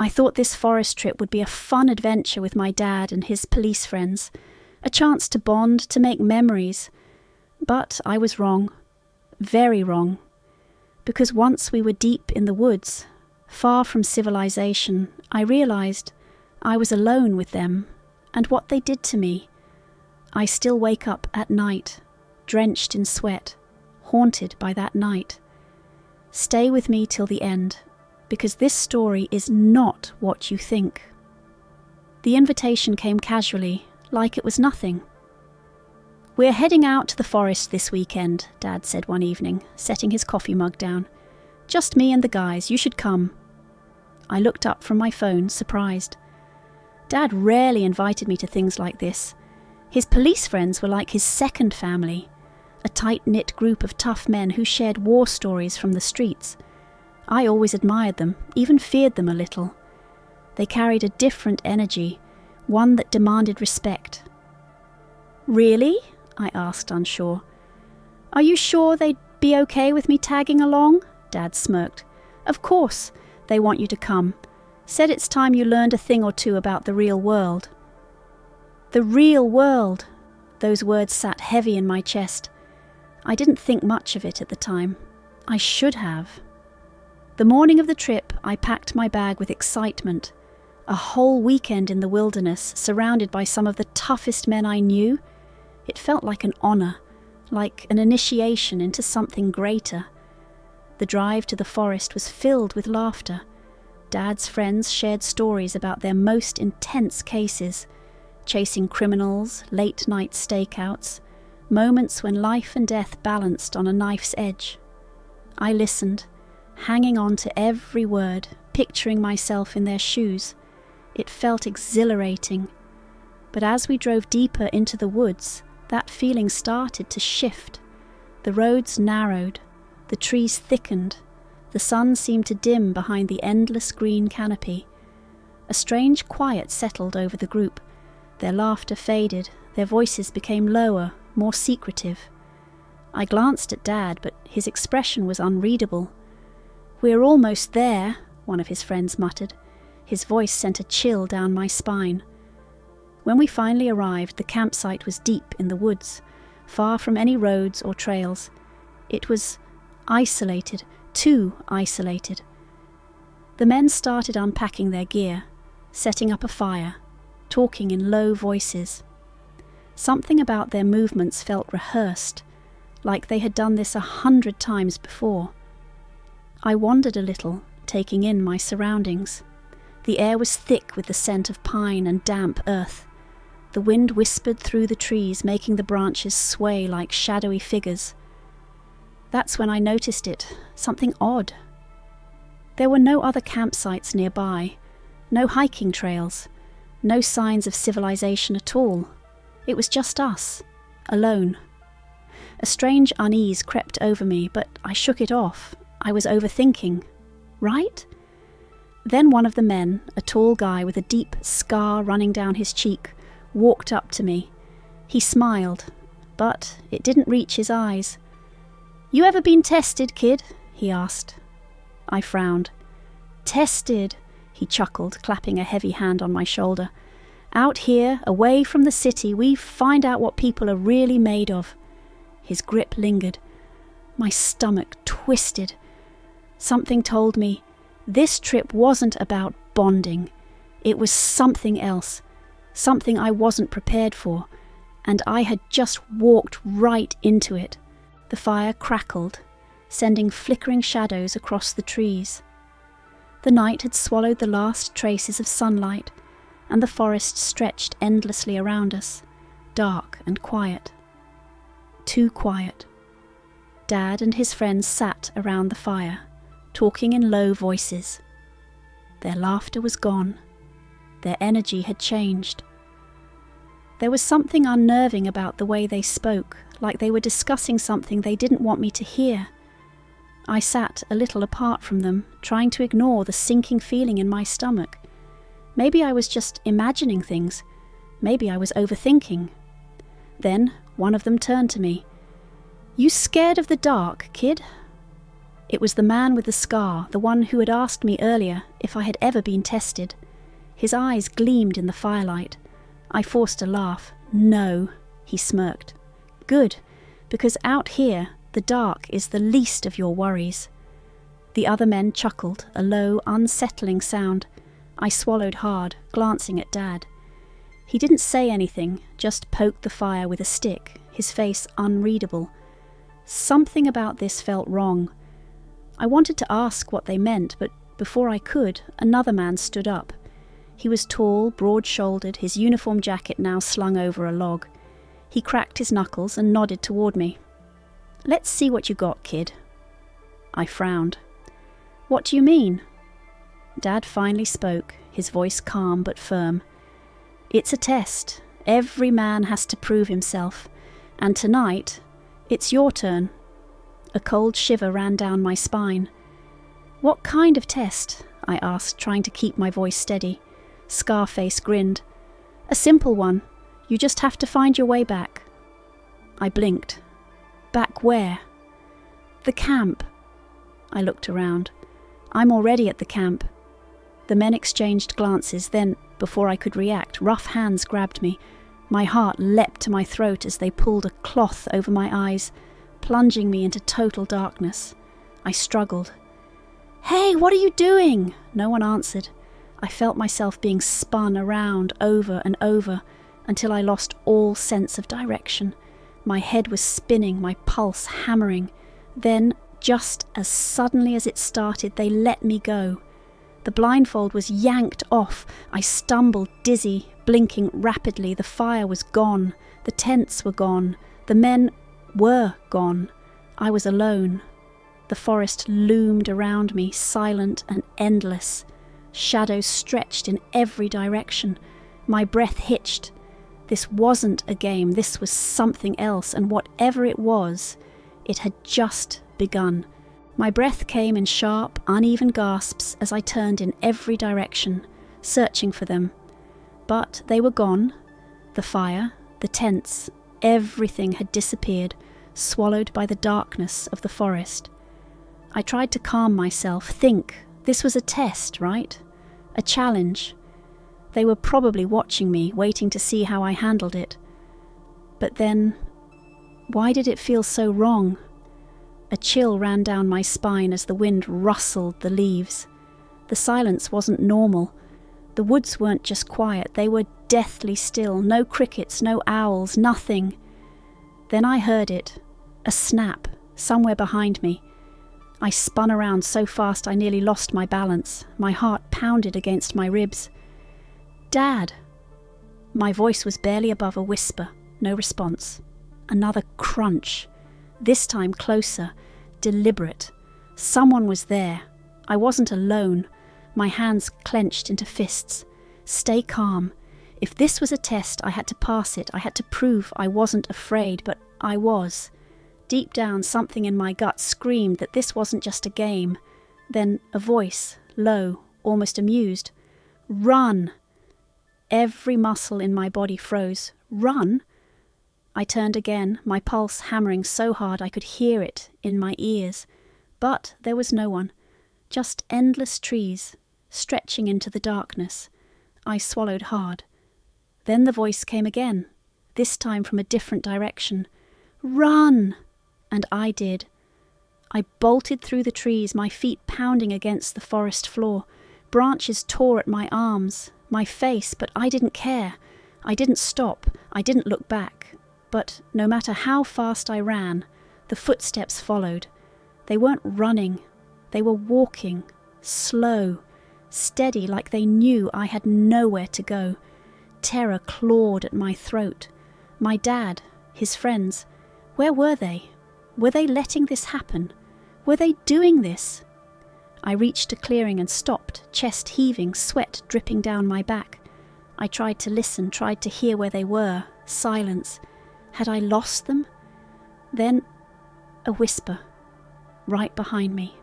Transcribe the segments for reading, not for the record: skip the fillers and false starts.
I thought this forest trip would be a fun adventure with my dad and his police friends, a chance to bond, to make memories. But I was wrong, very wrong, because once we were deep in the woods, far from civilization, I realized I was alone with them and what they did to me. I still wake up at night, drenched in sweat, haunted by that night. Stay with me till the end, because this story is not what you think. The invitation came casually, like it was nothing. "We're heading out to the forest this weekend," Dad said one evening, setting his coffee mug down. "Just me and the guys, you should come." I looked up from my phone, surprised. Dad rarely invited me to things like this. His police friends were like his second family, a tight-knit group of tough men who shared war stories from the streets. I always admired them, even feared them a little. They carried a different energy, one that demanded respect. "Really?" I asked, unsure. "Are you sure they'd be okay with me tagging along?" Dad smirked. "Of course, they want you to come. Said it's time you learned a thing or two about the real world." The real world! Those words sat heavy in my chest. I didn't think much of it at the time. I should have. The morning of the trip, I packed my bag with excitement. A whole weekend in the wilderness, surrounded by some of the toughest men I knew. It felt like an honor, like an initiation into something greater. The drive to the forest was filled with laughter. Dad's friends shared stories about their most intense cases, chasing criminals, late-night stakeouts, moments when life and death balanced on a knife's edge. I listened, hanging on to every word, picturing myself in their shoes. It felt exhilarating. But as we drove deeper into the woods, that feeling started to shift. The roads narrowed, the trees thickened, the sun seemed to dim behind the endless green canopy. A strange quiet settled over the group. Their laughter faded, their voices became lower, more secretive. I glanced at Dad, but his expression was unreadable. "We're almost there," one of his friends muttered. His voice sent a chill down my spine. When we finally arrived, the campsite was deep in the woods, far from any roads or trails. It was isolated, too isolated. The men started unpacking their gear, setting up a fire, talking in low voices. Something about their movements felt rehearsed, like they had done this 100 times before. I wandered a little, taking in my surroundings. The air was thick with the scent of pine and damp earth. The wind whispered through the trees, making the branches sway like shadowy figures. That's when I noticed it, something odd. There were no other campsites nearby, no hiking trails, no signs of civilization at all. It was just us, alone. A strange unease crept over me, but I shook it off. I was overthinking, right? Then one of the men, a tall guy with a deep scar running down his cheek, walked up to me. He smiled, but it didn't reach his eyes. "You ever been tested, kid?" he asked. I frowned. "Tested," he chuckled, clapping a heavy hand on my shoulder. "Out here, away from the city, we find out what people are really made of." His grip lingered. My stomach twisted. Something told me this trip wasn't about bonding. It was something else, something I wasn't prepared for, and I had just walked right into it. The fire crackled, sending flickering shadows across the trees. The night had swallowed the last traces of sunlight, and the forest stretched endlessly around us, dark and quiet. Too quiet. Dad and his friends sat around the fire, talking in low voices. Their laughter was gone. Their energy had changed. There was something unnerving about the way they spoke, like they were discussing something they didn't want me to hear. I sat a little apart from them, trying to ignore the sinking feeling in my stomach. Maybe I was just imagining things. Maybe I was overthinking. Then one of them turned to me. "You scared of the dark, kid?" It was the man with the scar, the one who had asked me earlier if I had ever been tested. His eyes gleamed in the firelight. I forced a laugh. "No," he smirked. "Good, because out here, the dark is the least of your worries." The other men chuckled, a low, unsettling sound. I swallowed hard, glancing at Dad. He didn't say anything, just poked the fire with a stick, his face unreadable. Something about this felt wrong. I wanted to ask what they meant, but before I could, another man stood up. He was tall, broad-shouldered, his uniform jacket now slung over a log. He cracked his knuckles and nodded toward me. "Let's see what you got, kid." I frowned. "What do you mean?" Dad finally spoke, his voice calm but firm. "It's a test. Every man has to prove himself. And tonight, it's your turn." A cold shiver ran down my spine. "What kind of test?" I asked, trying to keep my voice steady. Scarface grinned. "A simple one. You just have to find your way back." I blinked. "Back where?" "The camp." I looked around. "I'm already at the camp." The men exchanged glances, then, before I could react, rough hands grabbed me. My heart leapt to my throat as they pulled a cloth over my eyes, plunging me into total darkness. I struggled. "Hey, what are you doing?" No one answered. I felt myself being spun around over and over until I lost all sense of direction. My head was spinning, my pulse hammering. Then, just as suddenly as it started, they let me go. The blindfold was yanked off. I stumbled, dizzy, blinking rapidly. The fire was gone. The tents were gone. The men were gone. I was alone. The forest loomed around me, silent and endless. Shadows stretched in every direction. My breath hitched. This wasn't a game. This was something else, and whatever it was, it had just begun. My breath came in sharp, uneven gasps as I turned in every direction, searching for them. But they were gone. The fire, the tents, everything had disappeared, swallowed by the darkness of the forest. I tried to calm myself, think. This was a test, right? A challenge. They were probably watching me, waiting to see how I handled it. But then, why did it feel so wrong? A chill ran down my spine as the wind rustled the leaves. The silence wasn't normal. The woods weren't just quiet, they were deathly still. No crickets, no owls, nothing. Then I heard it. A snap, somewhere behind me. I spun around so fast I nearly lost my balance. My heart pounded against my ribs. "Dad!" My voice was barely above a whisper. No response. Another crunch. This time closer, deliberate. Someone was there. I wasn't alone. My hands clenched into fists. Stay calm. If this was a test, I had to pass it. I had to prove I wasn't afraid, but I was. Deep down, something in my gut screamed that this wasn't just a game. Then a voice, low, almost amused. "Run!" Every muscle in my body froze. Run? I turned again, my pulse hammering so hard I could hear it in my ears. But there was no one. Just endless trees, stretching into the darkness. I swallowed hard. Then the voice came again, this time from a different direction. "Run!" And I did. I bolted through the trees, my feet pounding against the forest floor. Branches tore at my arms, my face, but I didn't care. I didn't stop. I didn't look back. But no matter how fast I ran, the footsteps followed. They weren't running. They were walking, slow, steady, like they knew I had nowhere to go. Terror clawed at my throat. My dad, his friends, where were they? Were they letting this happen? Were they doing this? I reached a clearing and stopped, chest heaving, sweat dripping down my back. I tried to listen, tried to hear where they were. Silence. Had I lost them? Then a whisper, right behind me.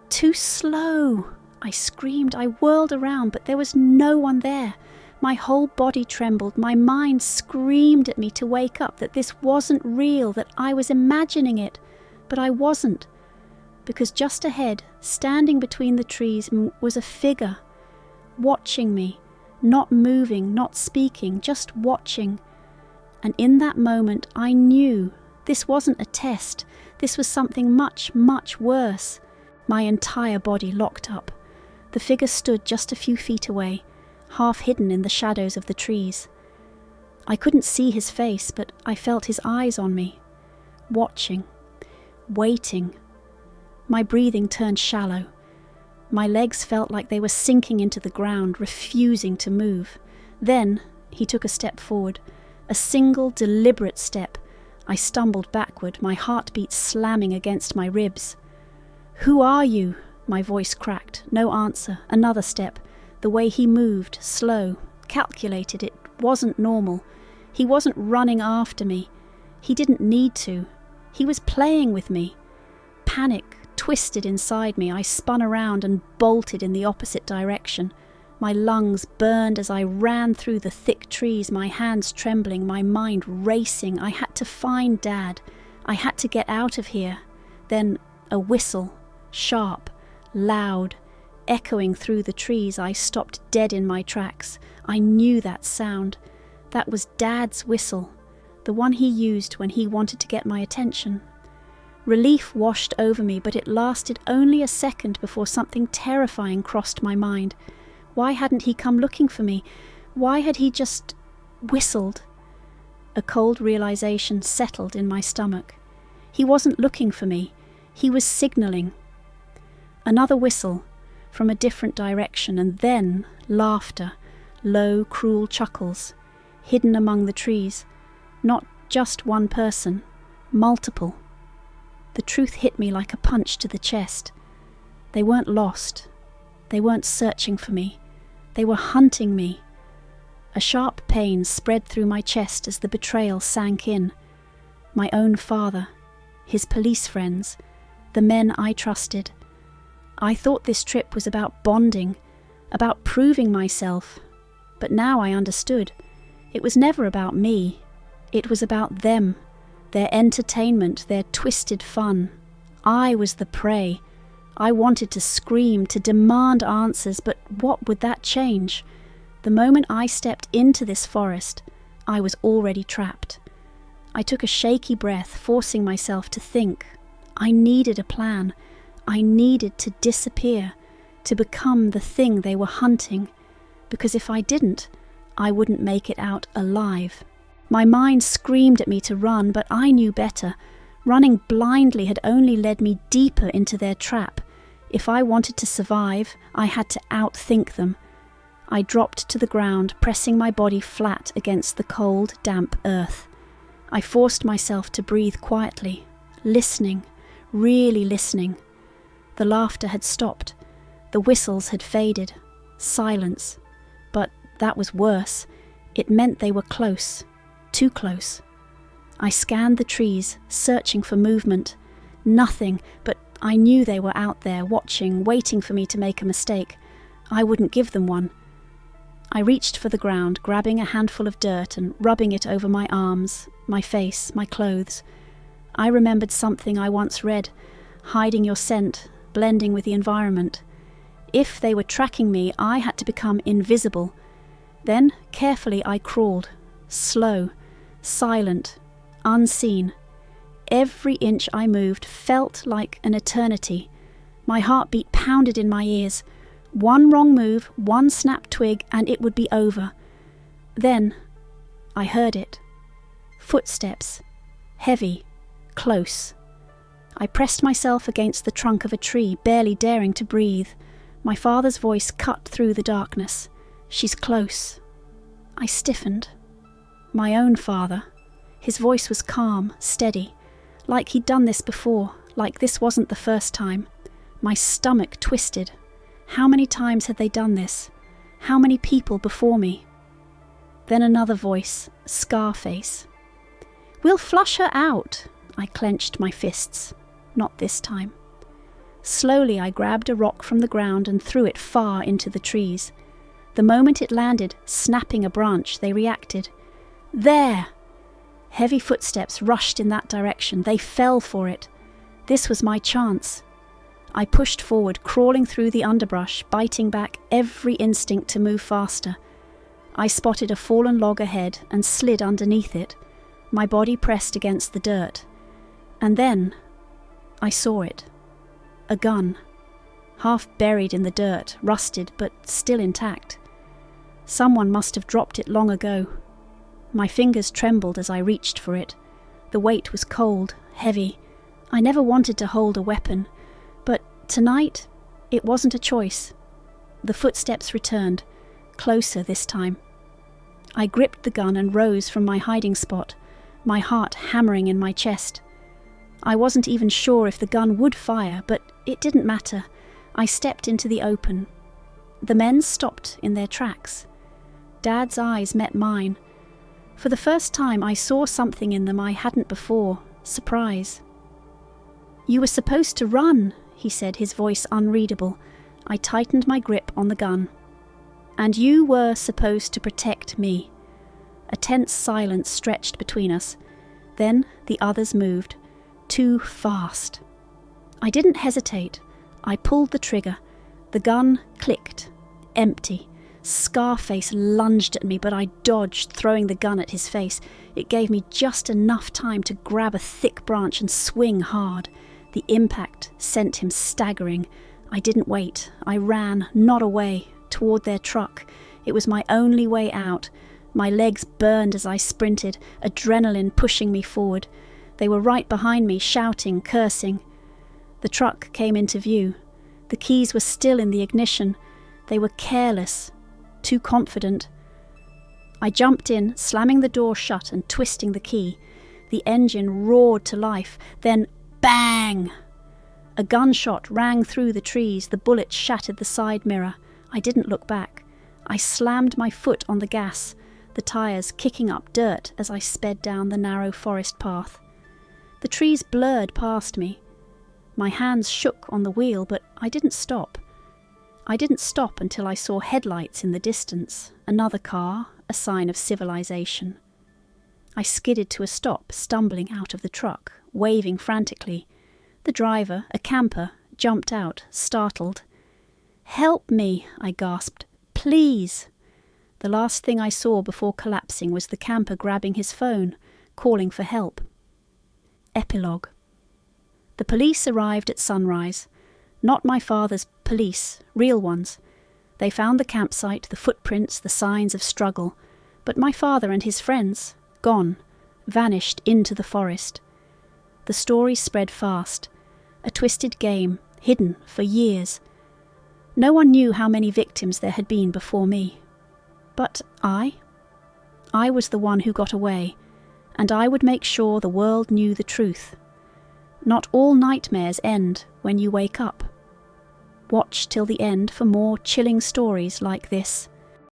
"Too slow!" I screamed. I whirled around, but there was no one there. My whole body trembled. My mind screamed at me to wake up, that this wasn't real, that I was imagining it. But I wasn't. because just ahead, standing between the trees, was a figure, watching me, not moving, not speaking, just watching. And in that moment, I knew this wasn't a test. This was something much, much worse. My entire body locked up. The figure stood just a few feet away, half hidden in the shadows of the trees. I couldn't see his face, but I felt his eyes on me, watching, waiting. My breathing turned shallow. My legs felt like they were sinking into the ground, refusing to move. Then he took a step forward, a single deliberate step. I stumbled backward, my heartbeat slamming against my ribs. "Who are you?" My voice cracked. No answer. Another step. The way he moved, slow, calculated. It wasn't normal. He wasn't running after me. He didn't need to. He was playing with me. Panic twisted inside me. I spun around and bolted in the opposite direction. My lungs burned as I ran through the thick trees, my hands trembling, my mind racing. I had to find Dad. I had to get out of here. Then a whistle, sharp, loud, echoing through the trees. I stopped dead in my tracks. I knew that sound. That was Dad's whistle, the one he used when he wanted to get my attention. Relief washed over me, but it lasted only a second before something terrifying crossed my mind. Why hadn't he come looking for me? Why had he just whistled? A cold realization settled in my stomach. He wasn't looking for me. He was signaling. Another whistle from a different direction, and then laughter, low, cruel chuckles, hidden among the trees. Not just one person, multiple. The truth hit me like a punch to the chest. They weren't lost. They weren't searching for me. They were hunting me. A sharp pain spread through my chest as the betrayal sank in. My own father, his police friends, the men I trusted. I thought this trip was about bonding, about proving myself. But now I understood. It was never about me. It was about them, their entertainment, their twisted fun. I was the prey. I wanted to scream, to demand answers, but what would that change? The moment I stepped into this forest, I was already trapped. I took a shaky breath, forcing myself to think. I needed a plan. I needed to disappear, to become the thing they were hunting, because if I didn't, I wouldn't make it out alive. My mind screamed at me to run, but I knew better. Running blindly had only led me deeper into their trap. If I wanted to survive, I had to outthink them. I dropped to the ground, pressing my body flat against the cold, damp earth. I forced myself to breathe quietly, listening, really listening. The laughter had stopped. The whistles had faded. Silence. But that was worse. It meant they were close. Too close. I scanned the trees, searching for movement. Nothing, but I knew they were out there, watching, waiting for me to make a mistake. I wouldn't give them one. I reached for the ground, grabbing a handful of dirt and rubbing it over my arms, my face, my clothes. I remembered something I once read, hiding your scent, blending with the environment. If they were tracking me, I had to become invisible. Then, carefully, I crawled, slow, silent, unseen. Every inch I moved felt like an eternity. My heartbeat pounded in my ears. One wrong move, one snapped twig, and it would be over. Then, I heard it. Footsteps. Heavy. Close. I pressed myself against the trunk of a tree, barely daring to breathe. My father's voice cut through the darkness. "She's close." I stiffened. My own father. His voice was calm, steady, like he'd done this before, like this wasn't the first time. My stomach twisted. How many times had they done this? How many people before me? Then another voice, Scarface. "We'll flush her out." I clenched my fists. Not this time. Slowly I grabbed a rock from the ground and threw it far into the trees. The moment it landed, snapping a branch, they reacted. There! Heavy footsteps rushed in that direction. They fell for it. This was my chance. I pushed forward, crawling through the underbrush, biting back every instinct to move faster. I spotted a fallen log ahead and slid underneath it, my body pressed against the dirt. And then I saw it. A gun, half buried in the dirt, rusted but still intact. Someone must have dropped it long ago. My fingers trembled as I reached for it. The weight was cold, heavy. I never wanted to hold a weapon, but tonight it wasn't a choice. The footsteps returned, closer this time. I gripped the gun and rose from my hiding spot, my heart hammering in my chest. I wasn't even sure if the gun would fire, but it didn't matter. I stepped into the open. The men stopped in their tracks. Dad's eyes met mine. For the first time I saw something in them I hadn't before, surprise. "You were supposed to run," he said, his voice unreadable. I tightened my grip on the gun. "And you were supposed to protect me." A tense silence stretched between us. Then the others moved. Too fast. I didn't hesitate. I pulled the trigger. The gun clicked. Empty. Scarface lunged at me, but I dodged, throwing the gun at his face. It gave me just enough time to grab a thick branch and swing hard. The impact sent him staggering. I didn't wait. I ran, not away, toward their truck. It was my only way out. My legs burned as I sprinted, adrenaline pushing me forward. They were right behind me, shouting, cursing. The truck came into view. The keys were still in the ignition. They were careless, too confident. I jumped in, slamming the door shut and twisting the key. The engine roared to life. Then, bang! A gunshot rang through the trees. The bullet shattered the side mirror. I didn't look back. I slammed my foot on the gas, the tires kicking up dirt as I sped down the narrow forest path. The trees blurred past me. My hands shook on the wheel, but I didn't stop. I didn't stop until I saw headlights in the distance, another car, a sign of civilization. I skidded to a stop, stumbling out of the truck, waving frantically. The driver, a camper, jumped out, startled. "Help me," I gasped. "Please." The last thing I saw before collapsing was the camper grabbing his phone, calling for help. Epilogue. The police arrived at sunrise. Not my father's police, real ones. They found the campsite, the footprints, the signs of struggle. But my father and his friends, gone, vanished into the forest. The story spread fast. A twisted game, hidden for years. No one knew how many victims there had been before me. But I was the one who got away, and I would make sure the world knew the truth. Not all nightmares end when you wake up. Watch till the end for more chilling stories like this.